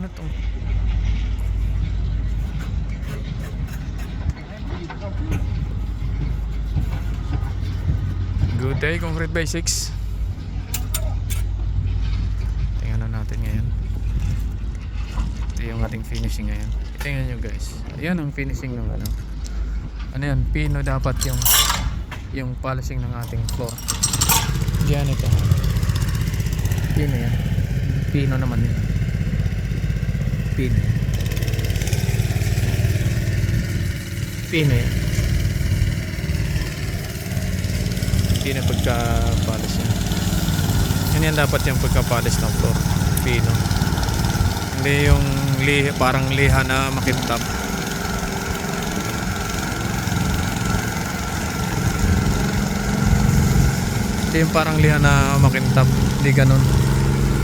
Ano to? Good day, Concrete Basics. Tingnan natin ngayon. Ito yung ating finishing ngayon. Tingnan nyo guys. Ayan ang finishing ng ano. Ano yan? Pino dapat yung polishing ng ating floor. Diyan ito. Pino yan. Pino naman yun. Pino. Pino yan. Pino pagka-polish yan. Yan dapat yung pagka-polish ng floor. Pino. Hindi yung parang liha na makintab. Hindi yung parang liha na makintab. Hindi ganun.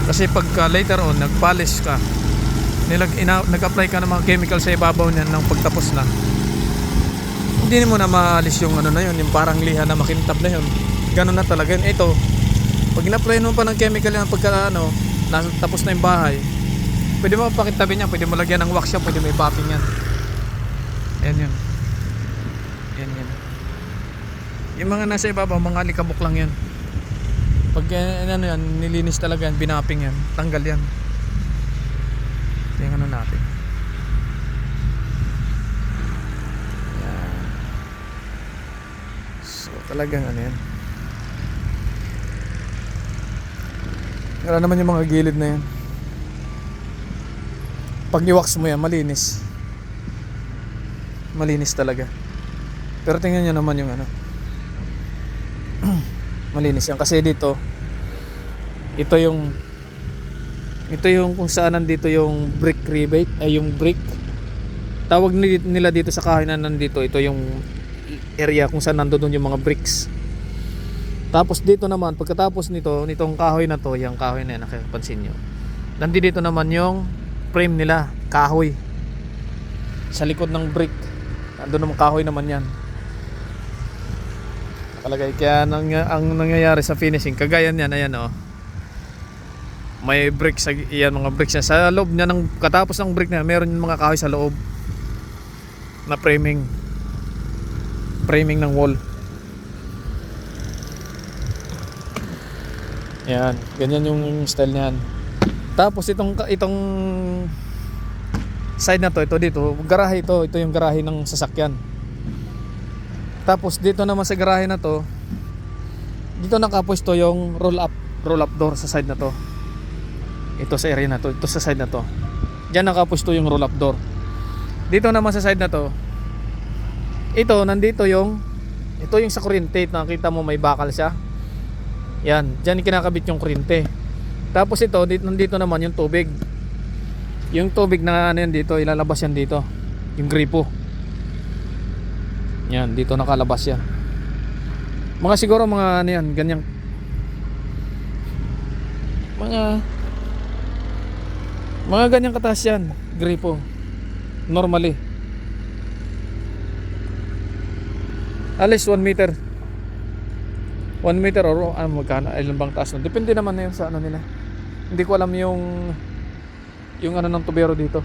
Kasi pagka later on nag-polish ka, nag-apply ka ng mga chemical sa ibabaw niyan ng pagtapos na, hindi mo na maalis yung ano na yun, yung parang liha na makintab na yun. Ganun na talaga yun. Ito, pag in-apply mo pa ng chemical yan pagka tapos na yung bahay, pwede mo pakintabin yan, pwede mo lagyan ng wax yan, pwede mo i-popping yan. Ayan yun. Ayan yun. Yung mga nasa ibabaw, mga alikabok lang yan. Pag ano yan, nilinis talaga yan, binapping yan, tanggal yan. Tingnan natin. Yan. So talagang ano yan. Wala naman yung mga gilid na yan. Pag i-wax mo yan, malinis. Malinis talaga. Pero tingnan nyo naman yung ano. Malinis yan. Kasi dito, ito yung kung saan nandito yung brick rebate, ay yung brick. Tawag nila dito sa kahoy na nandito, ito yung area kung saan nandoon yung mga bricks. Tapos dito naman, pagkatapos nitong kahoy na to, yung kahoy na yan, nakipansin nyo, nandito naman yung frame nila, kahoy. Sa likod ng brick, nandun naman kahoy naman yan. Nakalagay. Kaya ang nangyayari sa finishing, kagaya niyan, ayan o. May bricks, yan mga bricks yan. Sa loob niya, katapos ng brick na, meron yung mga kahoy sa loob na framing ng wall. Yan, ganyan yung style niyan. Tapos itong side na to, ito dito, garahe ito yung garahe ng sasakyan. Tapos dito naman sa garahe na to, dito nakapwesto yung roll up door sa side na to. Ito sa area na to, ito sa side na to. Diyan nakapwesto yung roll up door. Dito naman sa side na to, nandito yung sa kuryente, nakita mo may bakal siya. Yan, diyan kinakabit yung kuryente. Tapos nandito naman yung tubig. Yung tubig na ano yan dito, ilalabas yan dito. Yung gripo. Yan, dito nakalabas yan. Siguro mga ano yan, ganyang mga ganyang kataas yan, gripo. Normally. At least 1 meter. 1 meter or magkano, ilan bang taas nun? Depende naman na yun sa ano nila. Hindi ko alam yung ano ng tubero dito.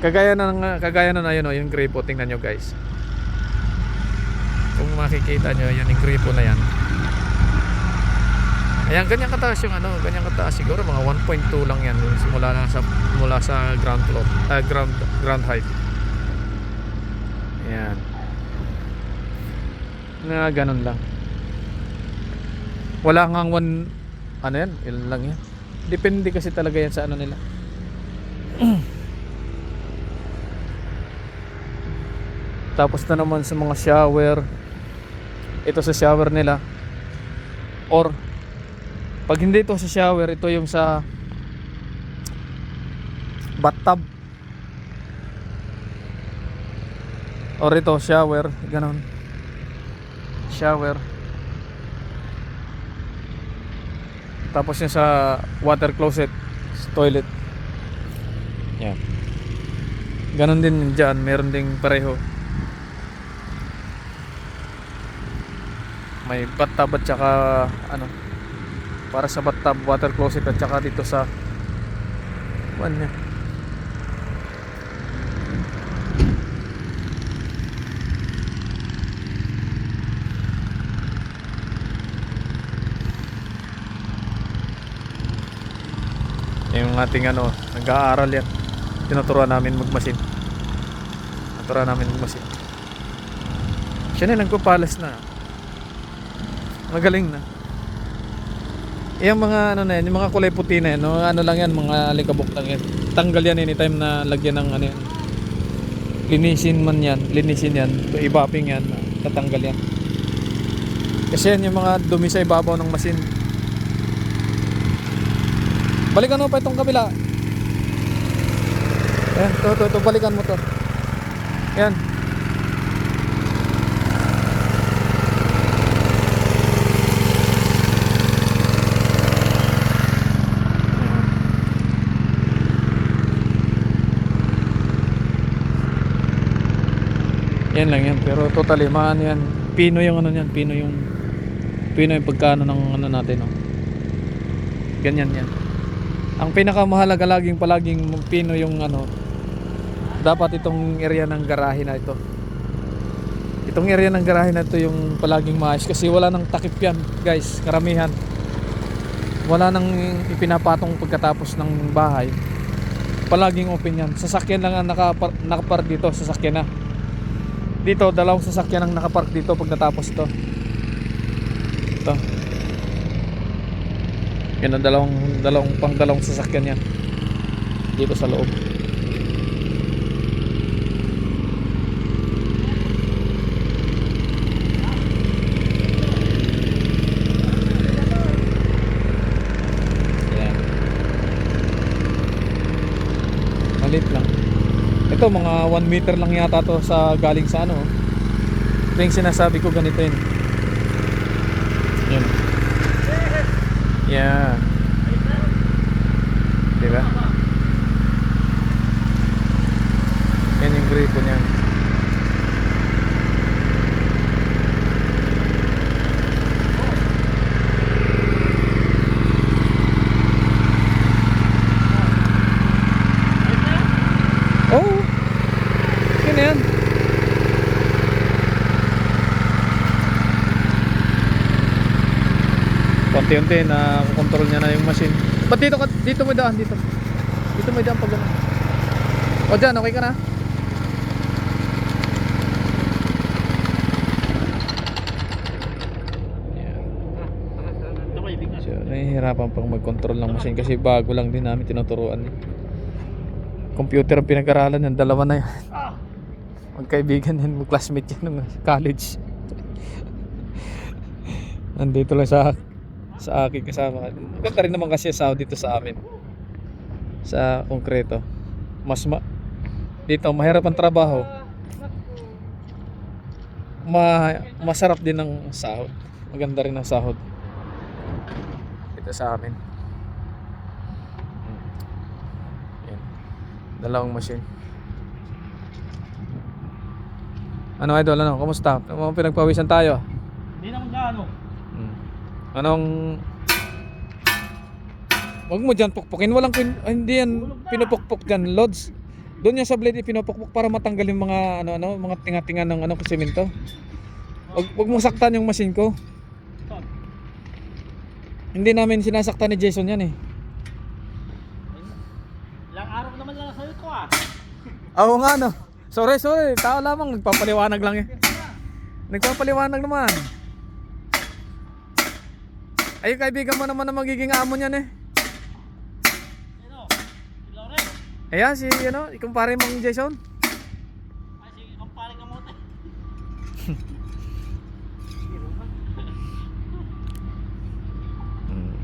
Kagaya na ayun yung gripo. Tingnan nyo guys. Kung makikita nyo, yan yung gripo na yan. Ayan, ganyan kataas yung ano, ganyan kataas. Siguro mga 1.2 lang yan mula sa ground floor, ground height. Ayan. Na ganun lang. Wala ngang ano yan, ilan lang yan. Depende kasi talaga yan sa ano nila. Tapos na naman sa mga shower. Ito sa shower nila. Or pag hindi ito sa shower, ito yung sa bathtub. Or ito shower, ganun. Shower. Tapos yung sa water closet, toilet. Yan. Ganon din dyan, meron ding pareho. May bathtub at saka ano, para sa bathtub, water closet at saka dito sa Kuan niya. Yung ating ano, nag-aaral yan. Tinuturuan namin magmasin. Tinuturuan namin magmasin. Siya na nagpapalas na. Magaling na. Yung mga ano na yan, yung mga kulay puti na yan, no? Ano lang yan, mga alikabok lang yan. Tanggal yan anytime na lagyan ng ano yan. Linisin man yan, linisin yan, i-vapping yan, tatanggal yan. Kasi yan yung mga dumi sa ibabaw ng masin. Balikan mo pa itong kabila. Ayan, to, balikan mo to. Ayan. Yan lang yan, pero totally maano yan. Pino yung ano yan, pino yung pagkaano ng ano natin, no. Ganyan yan. Ang pinakamahalaga palaging pino yung ano, dapat itong area ng garahe na ito. Itong area ng garahe na ito yung palaging maayos kasi wala nang takip yan, guys, karamihan. Wala nang ipinapatong pagkatapos ng bahay. Palaging open yan. Sasakyan lang ang nakapark dito, sasakyan na. Dito, dalawang sasakyan ang nakapark dito pag natapos ito. Ito. Yan ang dalawang sasakyan yan dito sa loob. Yan. Malit lang. Ito mga 1 meter lang yata to sa galing sa ano. Ito yung sinasabi ko, ganito yun. Yan. Yeah. Diba? Yan yung gripo niyan. Oh. Yan yan. Unti-unti na control niya na yung machine. Ba't dito mo daan dito? Dito mo daan pag gano'n. O dyan, okay ka na? So, nahihirapan pang mag-control ng machine kasi bago lang din namin tinuturuan. Computer ang pinag-aralan yan, dalawa na yan. Magkaibigan yan, classmate yan ng college. Nandito lang sa akin kasama. Maganda rin naman kasi sa dito sa amin. Sa konkreto. Dito mahirap ang trabaho. Masarap din ang sahod. Maganda rin ang sahod. Dito sa amin. Yan. Dalawang machine. Ano idol, ano? Kumusta? Pinagpawisan tayo. Hindi naman gaano. Anong wag mo dyan pukpukin, hindi yan pinupukpuk dyan, loads. Doon yan sa blade pinupukpuk para matanggal yung mga mga tinga-tinga ng semento. Wag mo saktan yung machine ko. Hindi namin sinasaktan ni Jason yan eh. Ilang araw naman lang sa'yo ito ah. Oo nga no. Sorry, tao lamang, nagpapaliwanag lang eh. Nagpapaliwanag naman. Ay, kaibigan mo naman na magiging amo niyan eh. Sino? Si Lauren? Ayan, ikumpare mong Jason. Ay, sige, kumpare ka mote.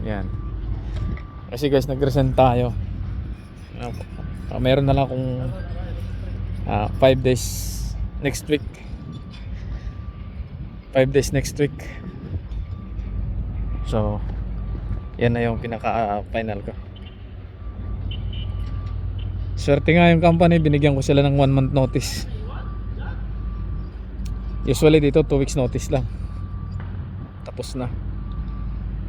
Yan. Kasi guys, nag-resent tayo. Meron na lang akong 5 days next week. 5 days next week. So, yan na yung pinaka-final ko. Swerte nga yung company, binigyan ko sila ng 1 month notice. Usually dito 2 weeks notice lang. Tapos na.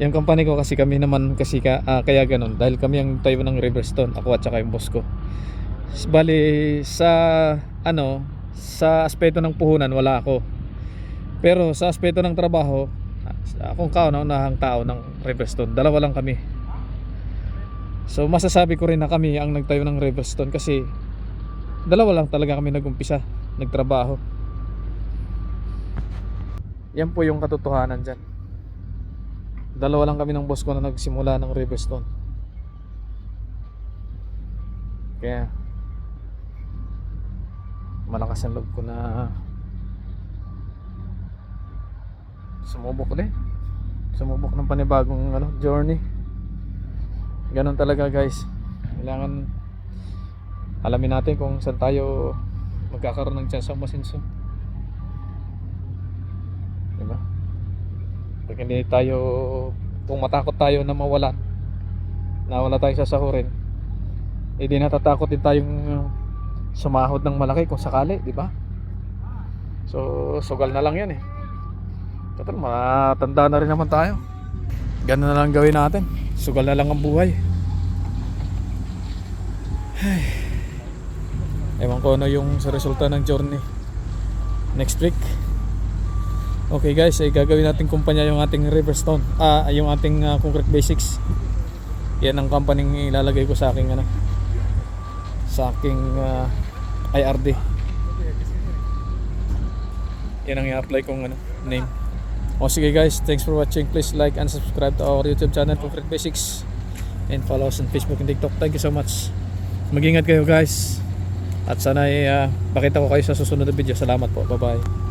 Yung company ko kasi kami naman kasi kaya ganun dahil kami ang tayo ng Riverstone, ako at saka yung boss ko. Bali sa sa aspeto ng puhunan wala ako. Pero sa aspeto ng trabaho, akong kauna-unahang tao ng Riverstone. Dalawa lang kami. So masasabi ko rin na kami ang nagtayo ng Riverstone kasi dalawa lang talaga kami nagumpisa, nagtrabaho. Yan po yung katotohanan dyan. Dalawa lang kami ng boss ko na nagsimula ng Riverstone. Kaya malakas ang loob ko na sumubok ng panibagong journey. Ganon talaga guys. Kailangan alamin natin kung saan tayo magkakaroon ng chance sa masinso. Diba? Pag hindi tayo, kung matakot tayo na nawala tayo sa sahurin, hindi natatakot din tayong sumahod ng malaki kung sakali, di ba? So sugal na lang yan eh. Total matanda na rin naman tayo. Ganun na lang gawin natin. Sugal na lang ang buhay. Ay. Ewan ko ano yung sa resulta ng journey next week. Okay guys, ay gagawin natin kumpanya yung ating Riverstone. Yung ating Concrete Basics. Yan ang company ilalagay ko sa aking sa aking IRD. Yan ang i-apply kong name. O sige guys, thanks for watching. Please like and subscribe to our YouTube channel Concrete Basics, and follow us on Facebook and TikTok. Thank you so much. Mag-ingat kayo guys. At sana makita ko kayo sa susunod na video. Salamat po. Bye bye.